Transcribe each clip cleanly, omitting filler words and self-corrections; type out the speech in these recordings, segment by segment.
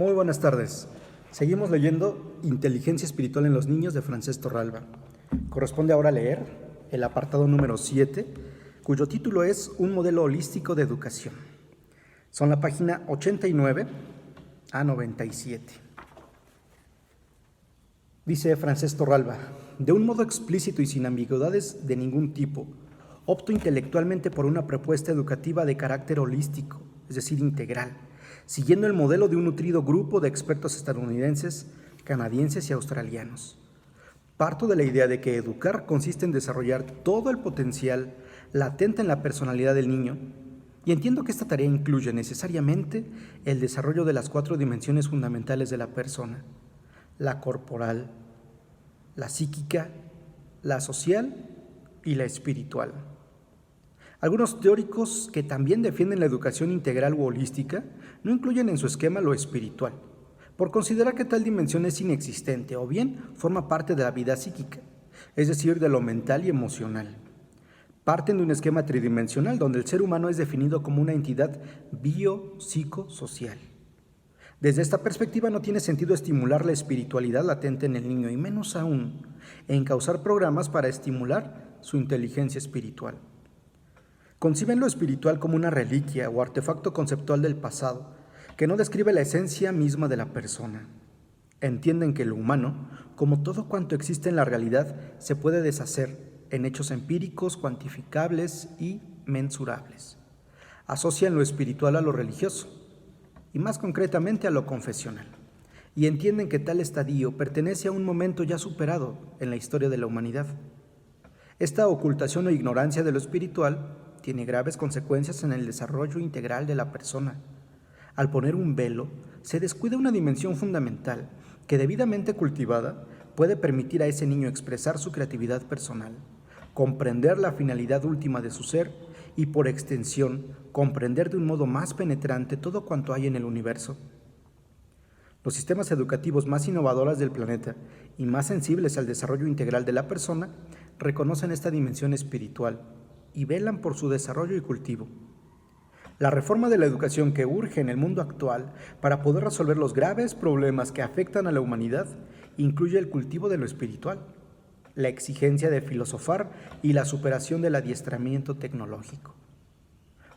Muy buenas tardes. Seguimos leyendo Inteligencia Espiritual en los Niños de Francesc Torralba. Corresponde ahora leer el apartado número 7, cuyo título es Un modelo holístico de educación. Son la página 89 a 97. Dice Francesc Torralba: de un modo explícito y sin ambigüedades de ningún tipo, opto intelectualmente por una propuesta educativa de carácter holístico, es decir, integral, siguiendo el modelo de un nutrido grupo de expertos estadounidenses, canadienses y australianos. Parto de la idea de que educar consiste en desarrollar todo el potencial latente en la personalidad del niño, y entiendo que esta tarea incluye necesariamente el desarrollo de las 4 dimensiones fundamentales de la persona: la corporal, la psíquica, la social y la espiritual. Algunos teóricos que también defienden la educación integral u holística no incluyen en su esquema lo espiritual, por considerar que tal dimensión es inexistente o bien forma parte de la vida psíquica, es decir, de lo mental y emocional. Parten de un esquema tridimensional donde el ser humano es definido como una entidad biopsicosocial. Desde esta perspectiva no tiene sentido estimular la espiritualidad latente en el niño, y menos aún encauzar programas para estimular su inteligencia espiritual. Conciben lo espiritual como una reliquia o artefacto conceptual del pasado que no describe la esencia misma de la persona. Entienden que lo humano, como todo cuanto existe en la realidad, se puede deshacer en hechos empíricos, cuantificables y mensurables. Asocian lo espiritual a lo religioso, y más concretamente a lo confesional, y entienden que tal estadio pertenece a un momento ya superado en la historia de la humanidad. Esta ocultación o ignorancia de lo espiritual tiene graves consecuencias en el desarrollo integral de la persona. Al poner un velo, se descuida una dimensión fundamental que, debidamente cultivada, puede permitir a ese niño expresar su creatividad personal, comprender la finalidad última de su ser y, por extensión, comprender de un modo más penetrante todo cuanto hay en el universo. Los sistemas educativos más innovadores del planeta y más sensibles al desarrollo integral de la persona reconocen esta dimensión espiritual y velan por su desarrollo y cultivo. La reforma de la educación que urge en el mundo actual para poder resolver los graves problemas que afectan a la humanidad incluye el cultivo de lo espiritual, la exigencia de filosofar y la superación del adiestramiento tecnológico.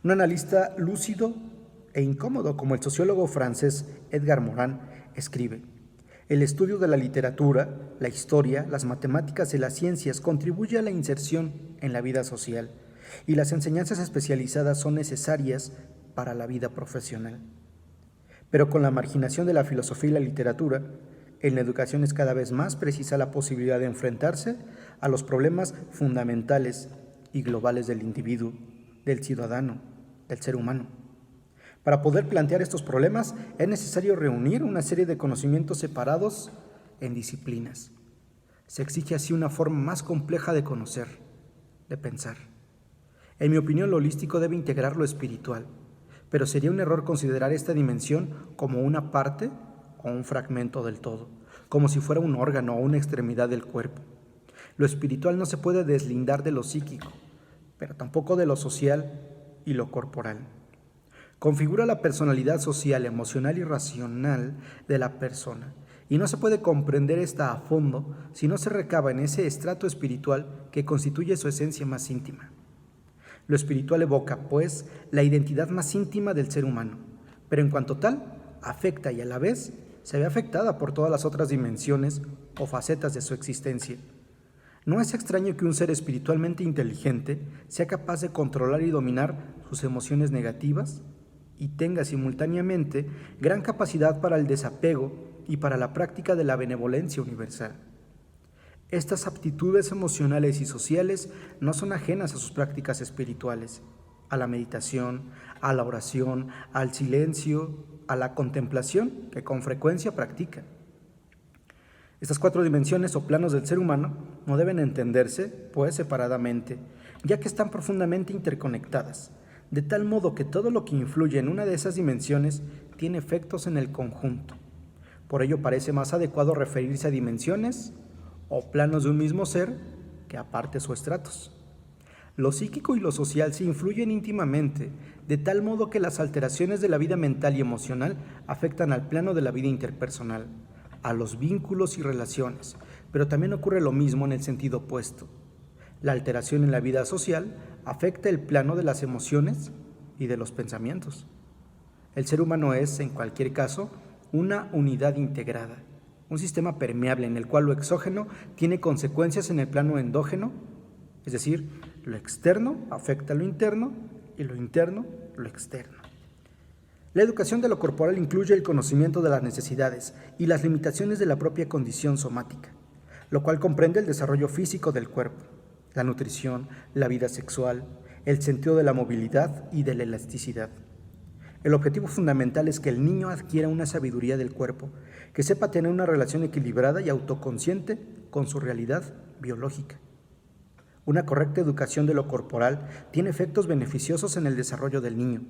Un analista lúcido e incómodo como el sociólogo francés Edgar Morin escribe: el estudio de la literatura, la historia, las matemáticas y las ciencias contribuye a la inserción en la vida social, y las enseñanzas especializadas son necesarias para la vida profesional. Pero con la marginación de la filosofía y la literatura, en la educación es cada vez más precisa la posibilidad de enfrentarse a los problemas fundamentales y globales del individuo, del ciudadano, del ser humano. Para poder plantear estos problemas es necesario reunir una serie de conocimientos separados en disciplinas. Se exige así una forma más compleja de conocer, de pensar. En mi opinión, lo holístico debe integrar lo espiritual, pero sería un error considerar esta dimensión como una parte o un fragmento del todo, como si fuera un órgano o una extremidad del cuerpo. Lo espiritual no se puede deslindar de lo psíquico, pero tampoco de lo social y lo corporal. Configura la personalidad social, emocional y racional de la persona, y no se puede comprender esta a fondo si no se recaba en ese estrato espiritual que constituye su esencia más íntima. Lo espiritual evoca, pues, la identidad más íntima del ser humano, pero en cuanto tal, afecta y a la vez se ve afectada por todas las otras dimensiones o facetas de su existencia. No es extraño que un ser espiritualmente inteligente sea capaz de controlar y dominar sus emociones negativas y tenga simultáneamente gran capacidad para el desapego y para la práctica de la benevolencia universal. Estas aptitudes emocionales y sociales no son ajenas a sus prácticas espirituales, a la meditación, a la oración, al silencio, a la contemplación que con frecuencia practica. Estas 4 dimensiones o planos del ser humano no deben entenderse, pues, separadamente, ya que están profundamente interconectadas, de tal modo que todo lo que influye en una de esas dimensiones tiene efectos en el conjunto. Por ello parece más adecuado referirse a dimensiones o planos de un mismo ser que a partes o estratos. Lo psíquico y lo social se influyen íntimamente, de tal modo que las alteraciones de la vida mental y emocional afectan al plano de la vida interpersonal, a los vínculos y relaciones, pero también ocurre lo mismo en el sentido opuesto. La alteración en la vida social afecta el plano de las emociones y de los pensamientos. El ser humano es, en cualquier caso, una unidad integrada, un sistema permeable en el cual lo exógeno tiene consecuencias en el plano endógeno, es decir, lo externo afecta a lo interno y lo interno lo externo. La educación de lo corporal incluye el conocimiento de las necesidades y las limitaciones de la propia condición somática, lo cual comprende el desarrollo físico del cuerpo, la nutrición, la vida sexual, el sentido de la movilidad y de la elasticidad. El objetivo fundamental es que el niño adquiera una sabiduría del cuerpo, que sepa tener una relación equilibrada y autoconsciente con su realidad biológica. Una correcta educación de lo corporal tiene efectos beneficiosos en el desarrollo del niño.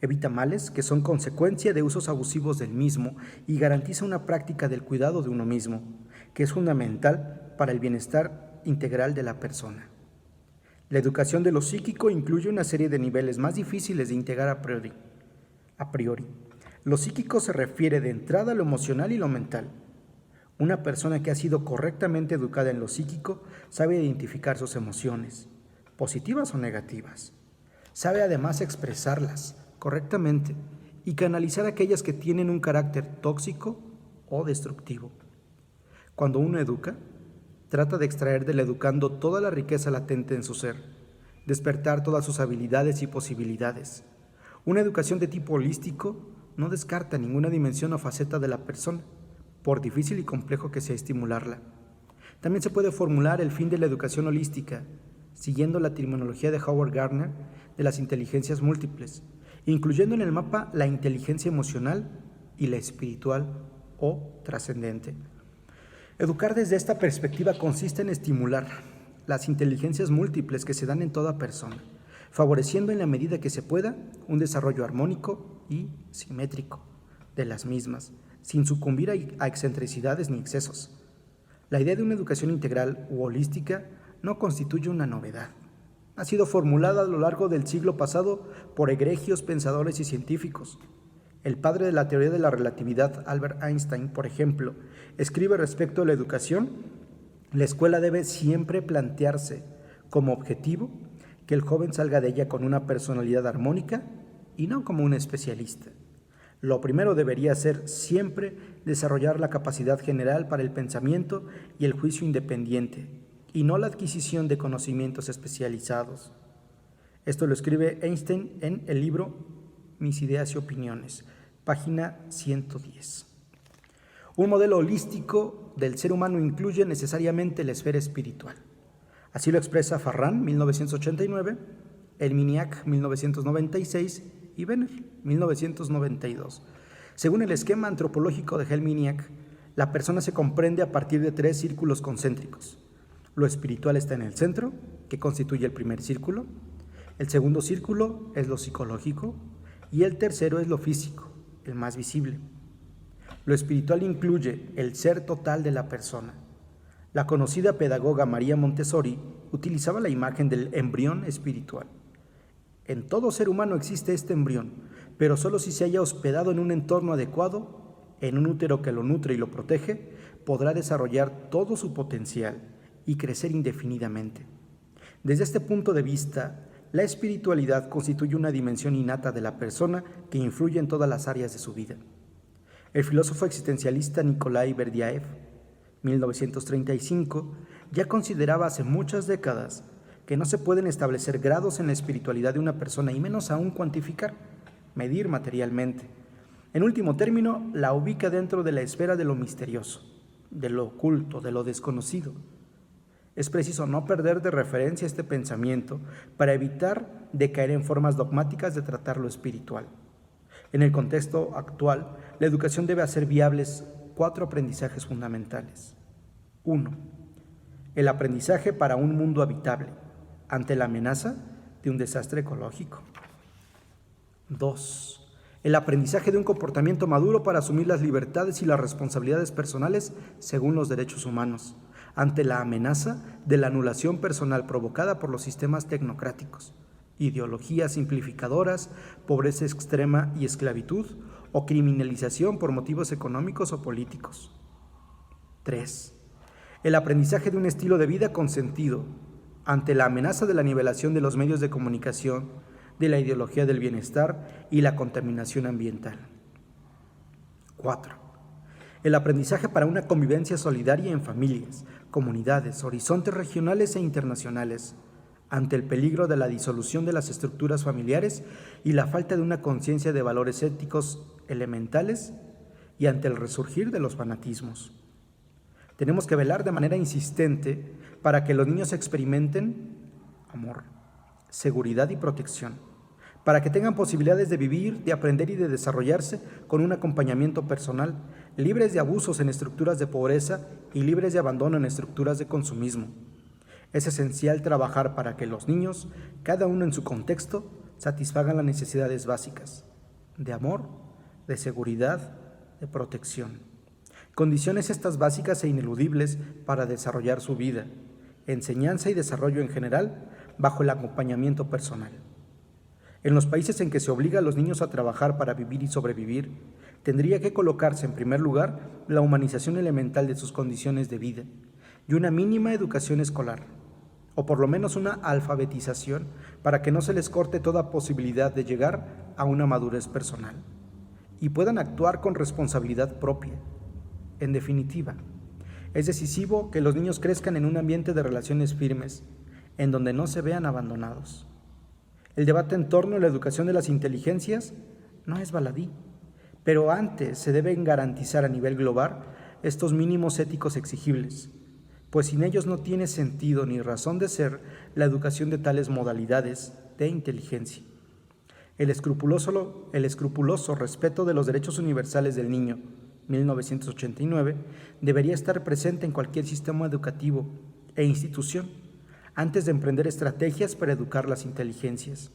Evita males que son consecuencia de usos abusivos del mismo y garantiza una práctica del cuidado de uno mismo, que es fundamental para el bienestar integral de la persona. La educación de lo psíquico incluye una serie de niveles más difíciles de integrar a priori. Lo psíquico se refiere de entrada a lo emocional y lo mental. Una persona que ha sido correctamente educada en lo psíquico sabe identificar sus emociones, positivas o negativas. Sabe además expresarlas correctamente y canalizar aquellas que tienen un carácter tóxico o destructivo. Cuando uno educa, trata de extraer del educando toda la riqueza latente en su ser, despertar todas sus habilidades y posibilidades. Una educación de tipo holístico no descarta ninguna dimensión o faceta de la persona, por difícil y complejo que sea estimularla. También se puede formular el fin de la educación holística, siguiendo la terminología de Howard Gardner de las inteligencias múltiples, incluyendo en el mapa la inteligencia emocional y la espiritual o trascendente. Educar desde esta perspectiva consiste en estimular las inteligencias múltiples que se dan en toda persona, favoreciendo en la medida que se pueda un desarrollo armónico y simétrico de las mismas, sin sucumbir a excentricidades ni excesos. La idea de una educación integral u holística no constituye una novedad. Ha sido formulada a lo largo del siglo pasado por egregios pensadores y científicos. El padre de la teoría de la relatividad, Albert Einstein, por ejemplo, escribe respecto a la educación: la escuela debe siempre plantearse como objetivo que el joven salga de ella con una personalidad armónica y no como un especialista. Lo primero debería ser siempre desarrollar la capacidad general para el pensamiento y el juicio independiente, y no la adquisición de conocimientos especializados. Esto lo escribe Einstein en el libro Mis ideas y opiniones, página 110. Un modelo holístico del ser humano incluye necesariamente la esfera espiritual. Así lo expresa Farran, 1989, Helminiak, 1996 y Benner, 1992. Según el esquema antropológico de Helminiak, la persona se comprende a partir de 3 círculos concéntricos. Lo espiritual está en el centro, que constituye el primer círculo. El segundo círculo es lo psicológico y el tercero es lo físico, el más visible. Lo espiritual incluye el ser total de la persona. La conocida pedagoga María Montessori utilizaba la imagen del embrión espiritual. En todo ser humano existe este embrión, pero solo si se haya hospedado en un entorno adecuado, en un útero que lo nutre y lo protege, podrá desarrollar todo su potencial y crecer indefinidamente. Desde este punto de vista, la espiritualidad constituye una dimensión innata de la persona que influye en todas las áreas de su vida. El filósofo existencialista Nikolai Berdyaev, 1935, ya consideraba hace muchas décadas que no se pueden establecer grados en la espiritualidad de una persona y menos aún cuantificar, medir materialmente. En último término, la ubica dentro de la esfera de lo misterioso, de lo oculto, de lo desconocido. Es preciso no perder de referencia este pensamiento para evitar de caer en formas dogmáticas de tratar lo espiritual. En el contexto actual, la educación debe hacer viables 4 aprendizajes fundamentales. 1. El aprendizaje para un mundo habitable, ante la amenaza de un desastre ecológico. 2. El aprendizaje de un comportamiento maduro para asumir las libertades y las responsabilidades personales según los derechos humanos, ante la amenaza de la anulación personal provocada por los sistemas tecnocráticos, ideologías simplificadoras, pobreza extrema y esclavitud, o criminalización por motivos económicos o políticos. 3. El aprendizaje de un estilo de vida con sentido, ante la amenaza de la nivelación de los medios de comunicación, de la ideología del bienestar y la contaminación ambiental. 4. El aprendizaje para una convivencia solidaria en familias, comunidades, horizontes regionales e internacionales, ante el peligro de la disolución de las estructuras familiares y la falta de una conciencia de valores éticos elementales y ante el resurgir de los fanatismos. Tenemos que velar de manera insistente para que los niños experimenten amor, seguridad y protección, para que tengan posibilidades de vivir, de aprender y de desarrollarse con un acompañamiento personal, libres de abusos en estructuras de pobreza y libres de abandono en estructuras de consumismo. Es esencial trabajar para que los niños, cada uno en su contexto, satisfagan las necesidades básicas de amor, de seguridad, de protección. Condiciones estas básicas e ineludibles para desarrollar su vida, enseñanza y desarrollo en general, bajo el acompañamiento personal. En los países en que se obliga a los niños a trabajar para vivir y sobrevivir, tendría que colocarse en primer lugar la humanización elemental de sus condiciones de vida y una mínima educación escolar, o por lo menos una alfabetización para que no se les corte toda posibilidad de llegar a una madurez personal y puedan actuar con responsabilidad propia. En definitiva, es decisivo que los niños crezcan en un ambiente de relaciones firmes, en donde no se vean abandonados. El debate en torno a la educación de las inteligencias no es baladí, pero antes se deben garantizar a nivel global estos mínimos éticos exigibles, pues sin ellos no tiene sentido ni razón de ser la educación de tales modalidades de inteligencia. El escrupuloso respeto de los derechos universales del niño, 1989, debería estar presente en cualquier sistema educativo e institución, antes de emprender estrategias para educar las inteligencias.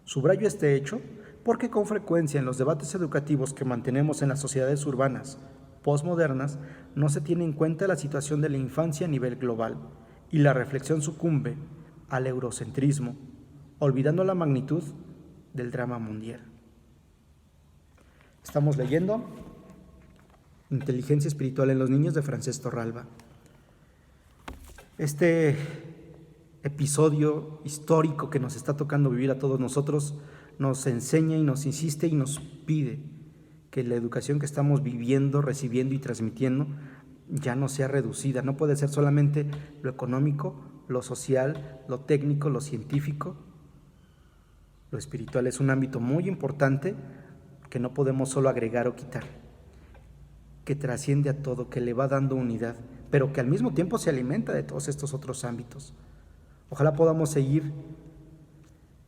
Subrayo este hecho porque con frecuencia en los debates educativos que mantenemos en las sociedades urbanas postmodernas no se tiene en cuenta la situación de la infancia a nivel global y la reflexión sucumbe al eurocentrismo, olvidando la magnitud del drama mundial. Estamos leyendo Inteligencia espiritual en los niños de Francesc Torralba. Este episodio histórico que nos está tocando vivir a todos nosotros nos enseña y nos insiste y nos pide que la educación que estamos viviendo, recibiendo y transmitiendo ya no sea reducida. No puede ser solamente lo económico, lo social, lo técnico, lo científico. Lo espiritual es un ámbito muy importante que no podemos solo agregar o quitar, que trasciende a todo, que le va dando unidad, pero que al mismo tiempo se alimenta de todos estos otros ámbitos. Ojalá podamos seguir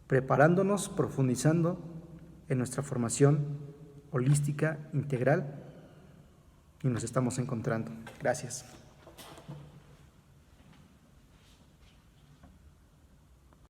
preparándonos, profundizando en nuestra formación holística, integral, y nos estamos encontrando. Gracias.